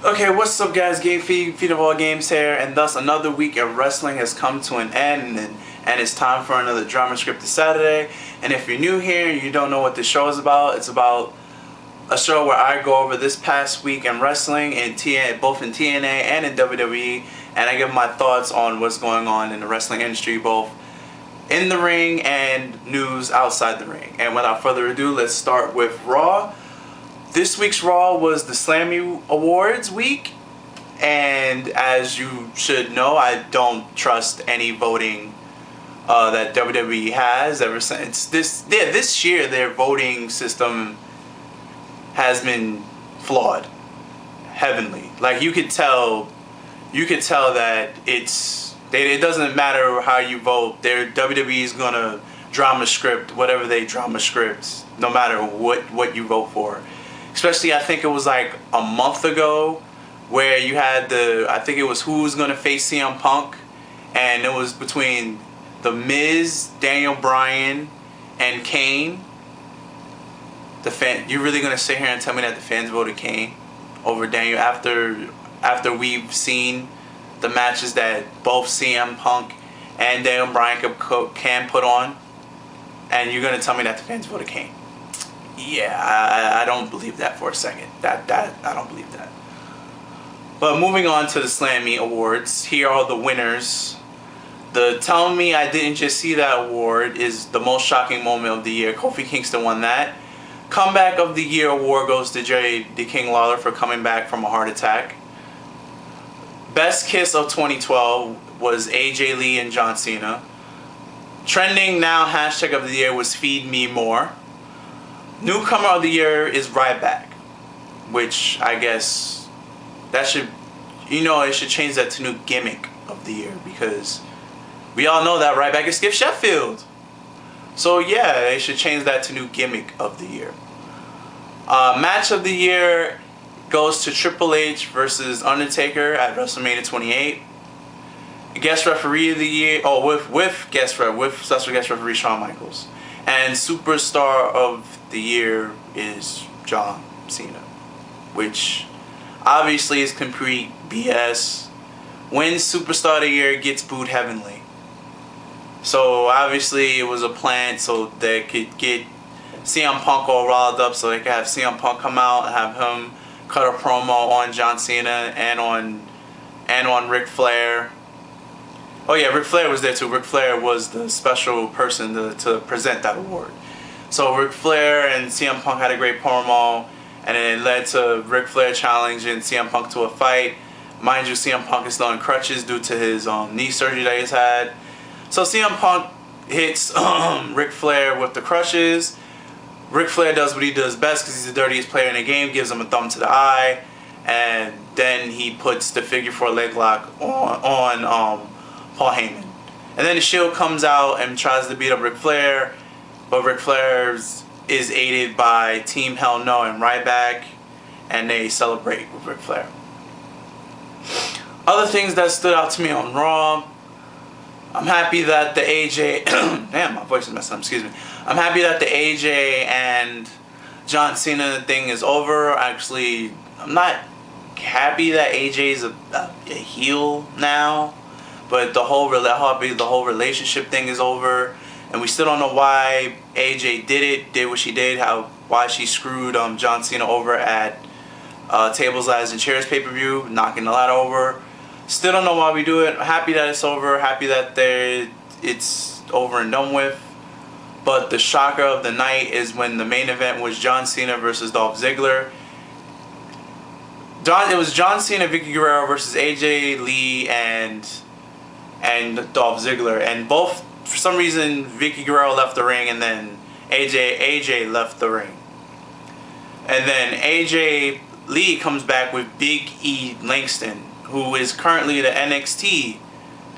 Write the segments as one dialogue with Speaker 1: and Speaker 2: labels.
Speaker 1: Okay, what's up guys, Game Feed of All Games here, and thus another week of wrestling has come to an end, and it's time for another Drama Scripted Saturday. And if you're new here and you don't know what this show is about, it's about a show where I go over this past week in wrestling, both in TNA and in WWE, and I give my thoughts on what's going on in the wrestling industry, both in the ring and news outside the ring. And without further ado, let's start with Raw. This week's Raw was the Slammy Awards week, and as you should know, I don't trust any voting that WWE has ever since this year. Their voting system has been flawed, heavenly. Like you could tell that it doesn't matter how you vote. Their WWE is gonna drama script whatever they drama script, no matter what you vote for. Especially, I think it was like a month ago where you had I think it was who's going to face CM Punk, and it was between The Miz, Daniel Bryan, and Kane. You really going to sit here and tell me that the fans voted Kane over Daniel after we've seen the matches that both CM Punk and Daniel Bryan can put on, and you're going to tell me that the fans voted Kane? Yeah, I don't believe that for a second. I don't believe that. But moving on to the Slammy Awards, here are the winners. The Tell Me I Didn't Just See That award is the most shocking moment of the year. Kofi Kingston won that. Comeback of the Year award goes to Jerry the King Lawler for coming back from a heart attack. Best Kiss of 2012 was AJ Lee and John Cena. Trending Now hashtag of the year was Feed Me More. Newcomer of the Year is Ryback, which I guess that should, it should change that to New Gimmick of the Year, because we all know that Ryback is Skip Sheffield. So yeah, they should change that to New Gimmick of the Year. Match of the Year goes to Triple H versus Undertaker at WrestleMania 28. Guest Referee of the Year, with special guest referee Shawn Michaels. And Superstar of the Year is John Cena, which obviously is complete BS. Wins Superstar of the Year, gets booed heavenly. So obviously it was a plan so they could get CM Punk all riled up, so they could have CM Punk come out and have him cut a promo on John Cena and on Ric Flair. Oh yeah, Ric Flair was there too. Ric Flair was the special person to present that award. So Ric Flair and CM Punk had a great promo, and it led to Ric Flair challenging CM Punk to a fight. Mind you, CM Punk is still in crutches due to his knee surgery that he's had. So CM Punk hits Ric Flair with the crutches. Ric Flair does what he does best because he's the dirtiest player in the game, gives him a thumb to the eye, and then he puts the figure 4 leg lock on Paul Heyman. And then the Shield comes out and tries to beat up Ric Flair, but Ric Flair is aided by Team Hell No and Ryback, and they celebrate with Ric Flair. Other things that stood out to me on Raw, I'm happy that the AJ damn, my voice is messing up, excuse me. I'm happy that the AJ and John Cena thing is over. Actually, I'm not happy that AJ is a heel now. But the whole relationship thing is over, and we still don't know why AJ did what she did, why she screwed John Cena over at Tables, Ladders, and Chairs pay-per-view, knocking the ladder over. Still don't know why we do it. Happy that it's over. Happy that it's over and done with. But the shocker of the night is when the main event was John Cena versus Dolph Ziggler. It was John Cena, Vicky Guerrero versus AJ Lee and Dolph Ziggler, and both, for some reason, Vicky Guerrero left the ring, and then AJ left the ring, and then AJ Lee comes back with Big E Langston, who is currently the NXT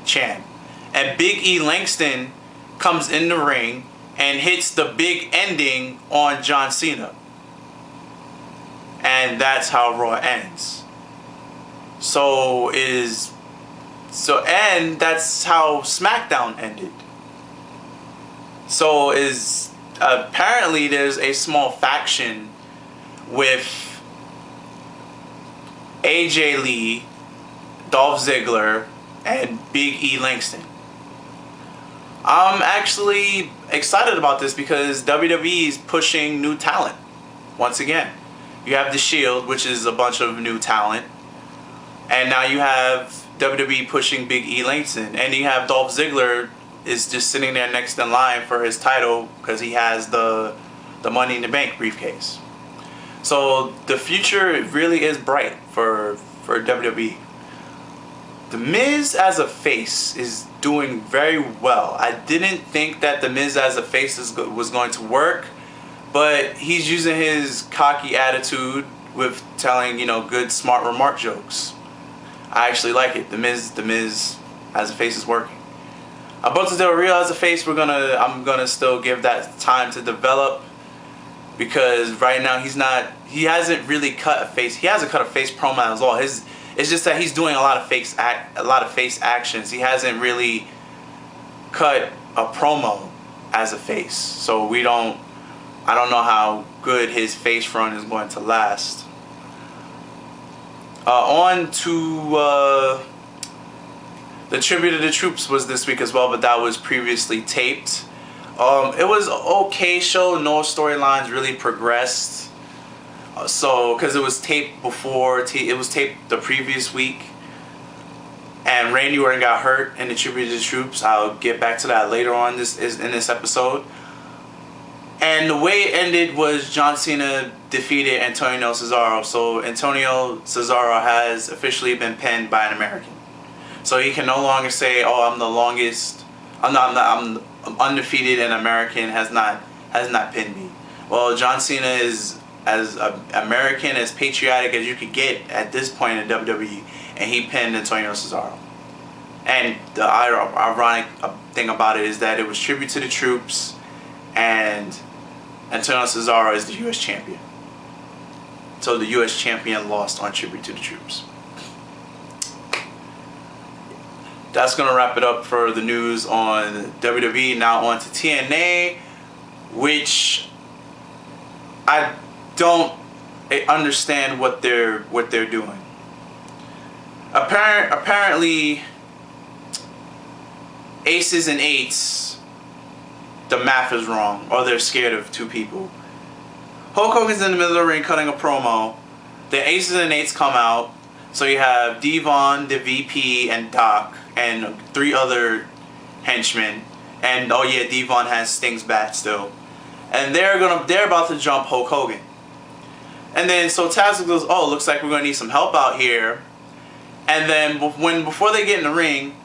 Speaker 1: champ, and Big E Langston comes in the ring and hits the big ending on John Cena, and that's how Raw ends. And that's how SmackDown ended. So apparently there's a small faction with AJ Lee, Dolph Ziggler, and Big E Langston. I'm actually excited about this because WWE is pushing new talent. Once again, you have The Shield, which is a bunch of new talent, and now you have WWE pushing Big E Langston, and you have Dolph Ziggler is just sitting there next in line for his title because he has the Money in the Bank briefcase. So the future really is bright for WWE. The Miz as a face is doing very well. I didn't think that The Miz as a face was going to work, but he's using his cocky attitude with telling, you know, good, smart remark jokes. I actually like it. The Miz as a face is working. Alberto Del Rio as a face, I'm gonna still give that time to develop, because right now he hasn't really cut a face. He hasn't cut a face promo at all. It's just that he's doing a lot of face actions. He hasn't really cut a promo as a face. So I don't know how good his face run is going to last. On to the Tribute to the Troops was this week as well, but that was previously taped. It was an okay show. No storylines really progressed. Because it was taped it was taped the previous week, and Randy Orton got hurt in the Tribute to the Troops. I'll get back to that later on in this episode. And the way it ended was John Cena defeated Antonio Cesaro. So Antonio Cesaro has officially been pinned by an American. So he can no longer say, "Oh, I'm the longest. I'm undefeated, and American has not pinned me." Well, John Cena is as American, as patriotic as you could get at this point in WWE, and he pinned Antonio Cesaro. And the ironic thing about it is that it was Tribute to the Troops, and Antonio Cesaro is the U.S. champion. So the U.S. champion lost on Tribute to the Troops. That's going to wrap it up for the news on WWE. Now on to TNA, which I don't understand what they're doing. Apparently, aces and eights, the math is wrong, or they're scared of two people. Hulk Hogan's in the middle of the ring cutting a promo. The aces and eights come out. So you have Devon, the VP, and Doc, and 3 other henchmen. And oh yeah, Devon has Sting's bat still. And they're about to jump Hulk Hogan. And then so Taz goes, "Oh, looks like we're gonna need some help out here." And then before they get in the ring,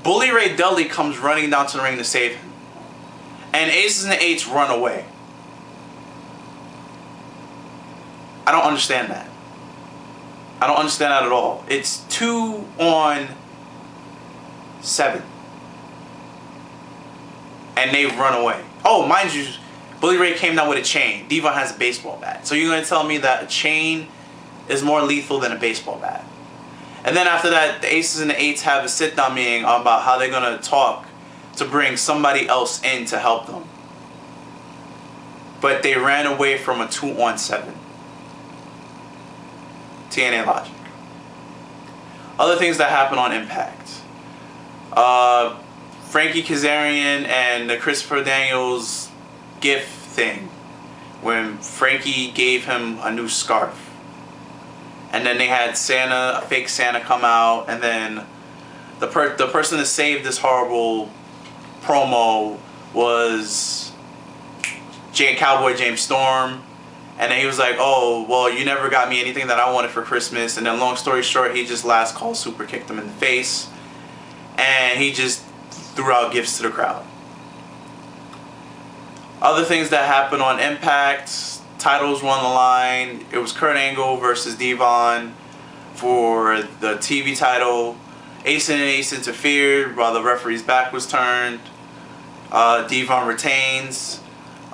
Speaker 1: Bully Ray Dudley comes running down to the ring to save him. And aces and eights run away. I don't understand that. I don't understand that at all. It's 2 on 7. And they run away. Oh, mind you, Bully Ray came down with a chain. Devon has a baseball bat. So you're going to tell me that a chain is more lethal than a baseball bat. And then after that, the aces and the eights have a sit-down meeting about how they're going to talk to bring somebody else in to help them. But they ran away from a 2 on 7. TNA Logic. Other things that happen on Impact. Frankie Kazarian and the Christopher Daniels gift thing, when Frankie gave him a new scarf. And then they had Santa, a fake Santa, come out, and then the person that saved this horrible promo was Cowboy James Storm. And then he was like, "Oh, well, you never got me anything that I wanted for Christmas." And then long story short, he just last call super kicked him in the face. And he just threw out gifts to the crowd. Other things that happened on Impact, titles were on the line. It was Kurt Angle versus Devon for the TV title. Ace and Ace interfered while the referee's back was turned. Devon retains.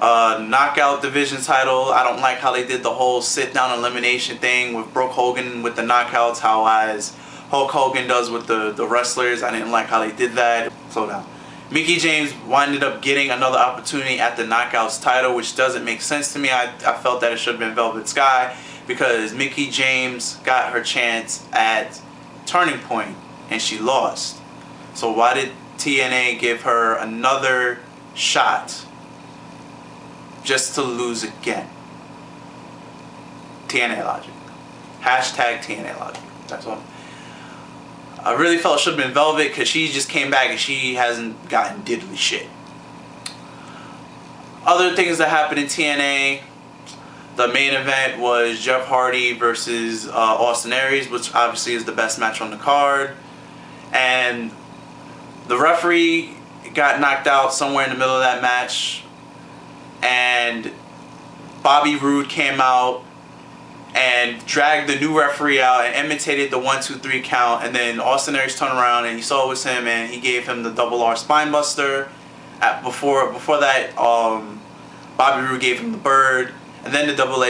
Speaker 1: Knockout division title. I don't like how they did the whole sit down elimination thing with Brooke Hogan with the knockouts, how as Hulk Hogan does with the wrestlers. I didn't like how they did that. Slow down. Mickie James ended up getting another opportunity at the knockouts title, which doesn't make sense to me. I felt that it should have been Velvet Sky. because Mickie James got her chance at Turning Point and she lost. So why did TNA give her another shot just to lose again? TNA Logic. Hashtag TNA Logic. That's all. I really felt it should have been Velvet because she just came back and she hasn't gotten diddly shit. Other things that happened in TNA. The main event was Jeff Hardy versus Austin Aries, which obviously is the best match on the card. And the referee got knocked out somewhere in the middle of that match. And Bobby Roode came out and dragged the new referee out and imitated the 1, 2, 3 count. And then Austin Aries turned around and you saw it was him, and he gave him the double R spine buster. Before that, Bobby Roode gave him the bird, and then the double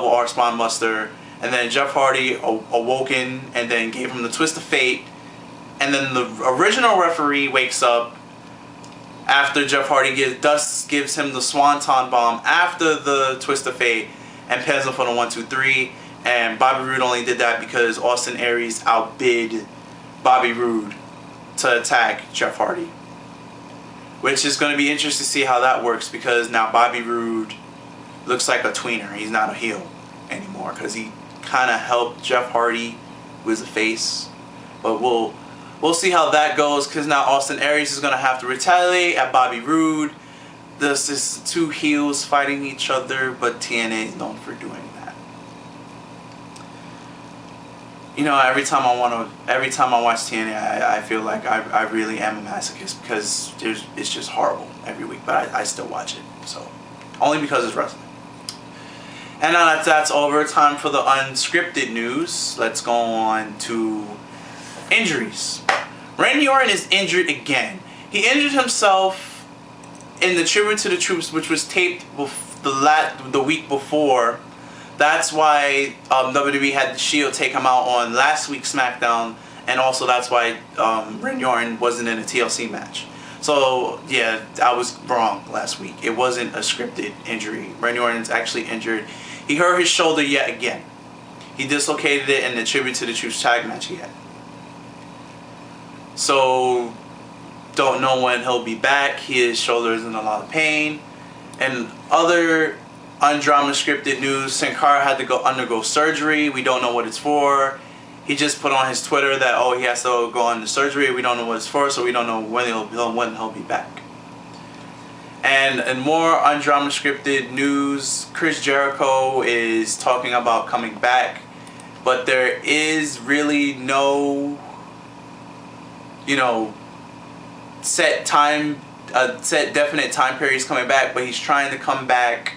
Speaker 1: R spine buster. And then Jeff Hardy awoken and then gave him the twist of fate. And then the original referee wakes up after Jeff Hardy gives him the swanton bomb after the twist of fate and pins him for the 1, 2, 3. And Bobby Roode only did that because Austin Aries outbid Bobby Roode to attack Jeff Hardy. Which is going to be interesting to see how that works, because now Bobby Roode looks like a tweener. He's not a heel anymore because he kind of helped Jeff Hardy with the face. But we'll see how that goes, because now Austin Aries is going to have to retaliate at Bobby Roode. This is two heels fighting each other, but TNA is known for doing that. You know, every time I watch TNA, I feel like I really am a masochist, because it's just horrible every week. But I still watch it, so only because it's wrestling. And now that that's over, time for the unscripted news. Let's go on to injuries. Randy Orton is injured again. He injured himself in the Tribute to the Troops, which was taped the week before. That's why WWE had the Shield take him out on last week's SmackDown, and also that's why Randy Orton wasn't in a TLC match. So yeah, I was wrong last week. It wasn't a scripted injury. Randy Orton's actually injured. He hurt his shoulder yet again. He dislocated it in the Tribute to the Troops tag match he had. So don't know when he'll be back. His shoulder is in a lot of pain. And other undrama scripted news, Sin Cara had to undergo surgery. We don't know what it's for. He just put on his Twitter that, he has to go under surgery. We don't know what it's for, so we don't know when he'll be back. And in more undrama scripted news, Chris Jericho is talking about coming back, but there is really no, set definite time period he's coming back, but he's trying to come back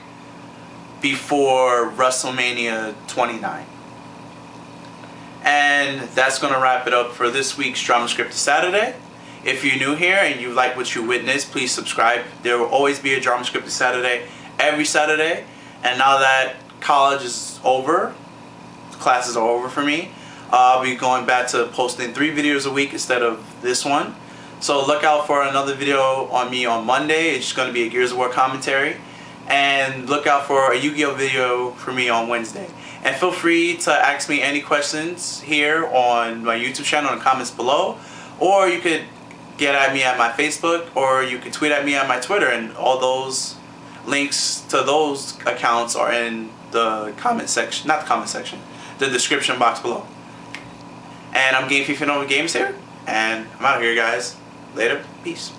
Speaker 1: before WrestleMania 29. And that's going to wrap it up for this week's Drama Scripted Saturday. If you're new here and you like what you witnessed, please subscribe. There will always be a Drama Scripted Saturday every Saturday. And now that college is over, classes are over for me, I'll be going back to posting 3 videos a week instead of this one. So look out for another video on me on Monday. It's going to be a Gears of War commentary. And look out for a Yu-Gi-Oh video for me on Wednesday. And feel free to ask me any questions here on my YouTube channel in the comments below. Or you could get at me at my Facebook, or you could tweet at me at my Twitter. And all those links to those accounts are in the comment section. Not the comment section. The description box below. And I'm Game FIFA Nova Games here. And I'm out of here, guys. Later. Peace.